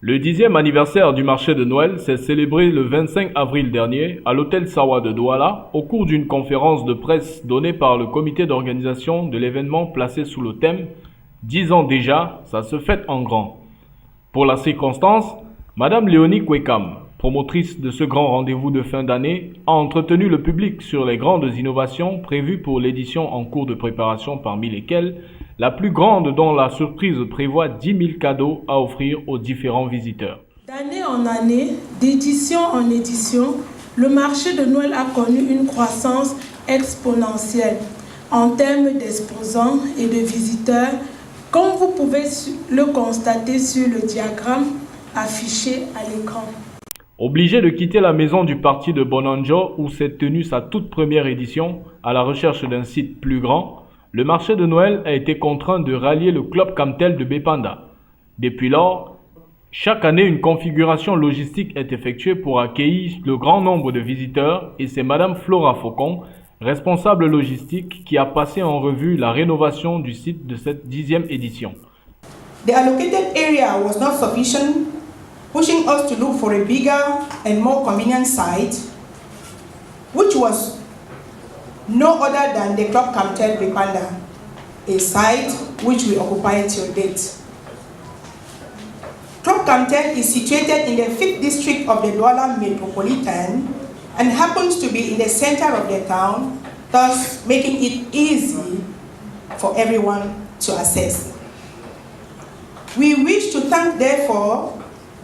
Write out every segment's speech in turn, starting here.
Le 10e anniversaire du marché de Noël s'est célébré le 25 avril dernier à l'hôtel Sawa de Douala au cours d'une conférence de presse donnée par le comité d'organisation de l'événement placé sous le thème « 10 ans déjà, ça se fête en grand ». Pour la circonstance, Madame Léonie Kwekam, promotrice de ce grand rendez-vous de fin d'année, a entretenu le public sur les grandes innovations prévues pour l'édition en cours de préparation, parmi lesquelles la plus grande dont la surprise prévoit 10 000 cadeaux à offrir aux différents visiteurs. D'année en année, d'édition en édition, le marché de Noël a connu une croissance exponentielle en termes d'exposants et de visiteurs, comme vous pouvez le constater sur le diagramme affiché à l'écran. Obligé de quitter la maison du parti de Bonanjo où s'est tenue sa toute première édition à la recherche d'un site plus grand, le marché de Noël a été contraint de rallier le club Camtel de Bépanda. Depuis lors, chaque année, une configuration logistique est effectuée pour accueillir le grand nombre de visiteurs et c'est Madame Flora Faucon, responsable logistique, qui a passé en revue la rénovation du site de cette 10e édition. The allocated area was not sufficient, pushing us to look for a bigger and more convenient site, which was no other than the Club Camtel Bépanda, a site which we occupy till date. Club Camtel is situated in the 5th district of the Douala Metropolitan and happens to be in the center of the town, thus making it easy for everyone to access. We wish to thank, therefore,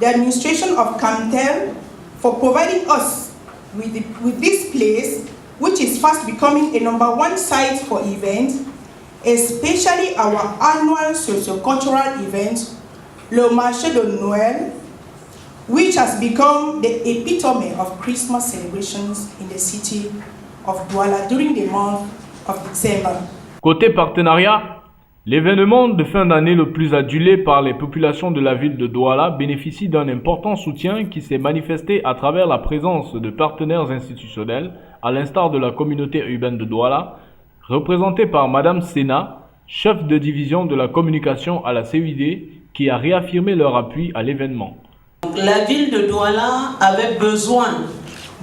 the administration of Camtel for providing us with this place, which is fast becoming a #1 site for events, especially our annual socio-cultural event, Le Marché de Noël, which has become the epitome of Christmas celebrations in the city of Douala during the month of December. Côté partenariat, l'événement de fin d'année le plus adulé par les populations de la ville de Douala bénéficie d'un important soutien qui s'est manifesté à travers la présence de partenaires institutionnels, à l'instar de la communauté urbaine de Douala, représentée par Madame Sena, chef de division de la communication à la CUD, qui a réaffirmé leur appui à l'événement. La ville de Douala avait besoin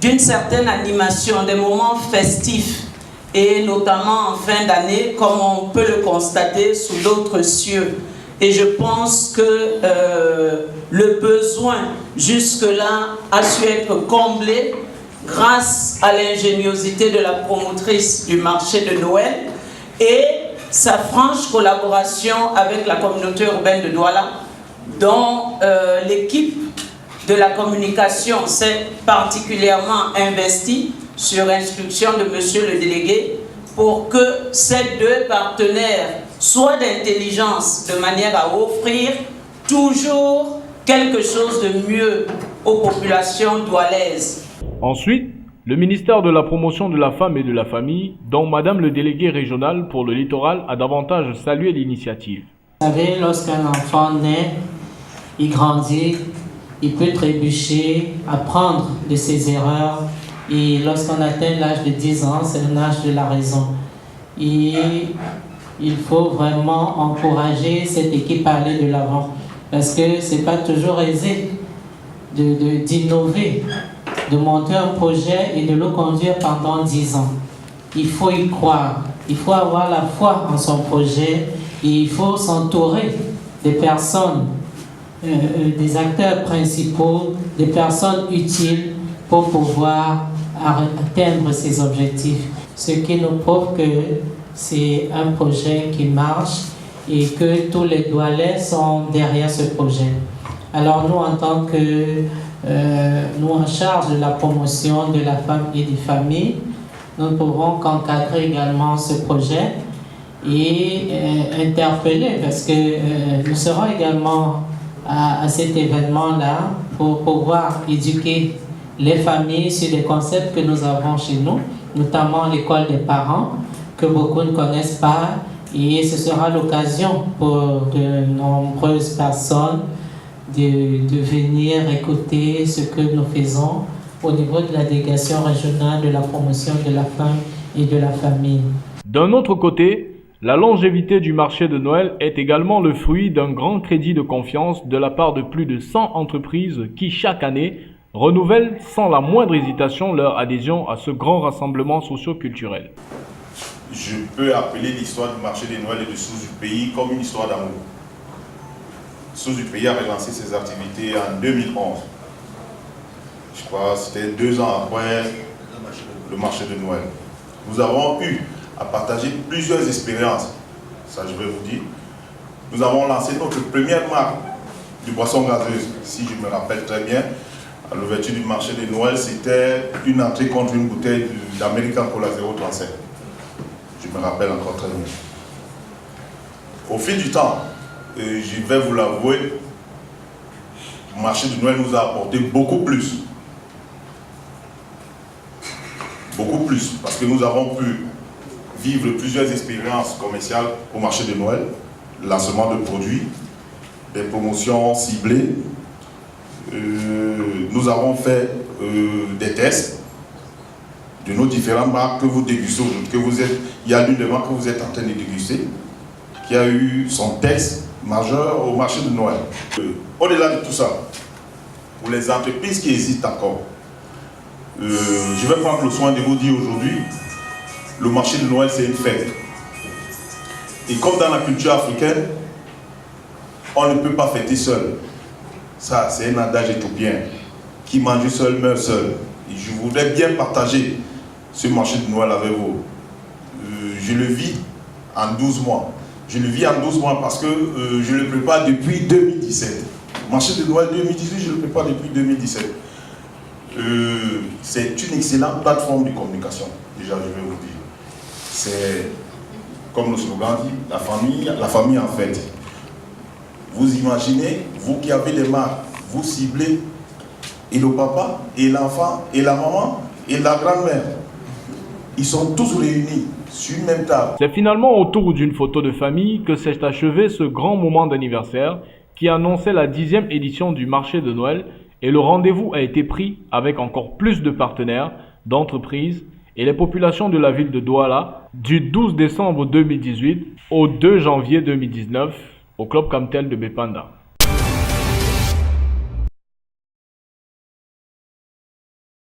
d'une certaine animation, des moments festifs, et notamment en fin d'année, comme on peut le constater sous d'autres cieux. Et je pense que le besoin jusque-là a su être comblé grâce à l'ingéniosité de la promotrice du marché de Noël et sa franche collaboration avec la communauté urbaine de Douala, dont l'équipe de la communication s'est particulièrement investie sur instruction de monsieur le délégué pour que ces deux partenaires soient d'intelligence de manière à offrir toujours quelque chose de mieux aux populations doualaises. Ensuite, le ministère de la Promotion de la Femme et de la Famille, dont Madame le délégué régional pour le littoral a davantage salué l'initiative. Vous savez, lorsqu'un enfant naît, il grandit, il peut trébucher, apprendre de ses erreurs. Et lorsqu'on atteint l'âge de 10 ans, c'est un âge de la raison. Et il faut vraiment encourager cette équipe à aller de l'avant. Parce que ce n'est pas toujours aisé d'innover, de monter un projet et de le conduire pendant 10 ans. Il faut y croire, il faut avoir la foi en son projet et il faut s'entourer des personnes, des acteurs principaux, des personnes utiles pour pouvoir atteindre ses objectifs. Ce qui nous prouve que c'est un projet qui marche et que tous les Doualais sont derrière ce projet. Alors nous, en tant que nous en charge de la promotion de la femme et des familles, nous ne pouvons qu'encadrer également ce projet et interpeller parce que nous serons également à cet événement-là pour pouvoir éduquer les familles sur des concepts que nous avons chez nous, notamment l'école des parents, que beaucoup ne connaissent pas, et ce sera l'occasion pour de nombreuses personnes de venir écouter ce que nous faisons au niveau de la délégation régionale de la promotion de la femme et de la famille. D'un autre côté, La longévité du marché de Noël est également le fruit d'un grand crédit de confiance de la part de plus de 100 entreprises qui, chaque année, renouvellent sans la moindre hésitation leur adhésion à ce grand rassemblement socio-culturel. Je peux appeler l'histoire du marché de Noël et de Source du Pays comme une histoire d'amour. Source du Pays a relancé ses activités en 2011. Je crois que c'était 2 ans après le marché de Noël. Nous avons eu à partager plusieurs expériences, ça je vais vous dire. Nous avons lancé notre première marque de boisson gazeuse, si je me rappelle très bien. À l'ouverture du marché de Noël, c'était une entrée contre une bouteille d'American Cola 0,37. Je me rappelle encore très bien. Au fil du temps, je vais vous l'avouer, le marché de Noël nous a apporté beaucoup plus. Beaucoup plus, parce que nous avons pu vivre plusieurs expériences commerciales au marché de Noël, lancement de produits, des promotions ciblées. Nous avons fait des tests de nos différentes marques que vous dégustez aujourd'hui. Il y a l'une des marques que vous êtes en train de déguster, qui a eu son test majeur au marché de Noël. Au-delà de tout ça, pour les entreprises qui hésitent encore, je vais prendre le soin de vous dire aujourd'hui, le marché de Noël c'est une fête. Et comme dans la culture africaine, on ne peut pas fêter seul. Ça, c'est un adage éthiopien. Qui mange seul meurt seul. Et je voudrais bien partager ce marché de Noël avec vous. Je le vis en 12 mois. Je le vis en 12 mois parce que je le prépare depuis 2017. Le marché de Noël 2018, je le prépare depuis 2017. C'est une excellente plateforme de communication, déjà je vais vous dire. C'est, comme le slogan dit, la famille en fait. Vous imaginez, vous qui avez des marques, vous ciblez et le papa, et l'enfant, et la maman, et la grand-mère. Ils sont tous réunis sur une même table. C'est finalement autour d'une photo de famille que s'est achevé ce grand moment d'anniversaire qui annonçait la 10e édition du marché de Noël, et le rendez-vous a été pris avec encore plus de partenaires, d'entreprises et les populations de la ville de Douala du 12 décembre 2018 au 2 janvier 2019 au Club Camtel de Bepanda.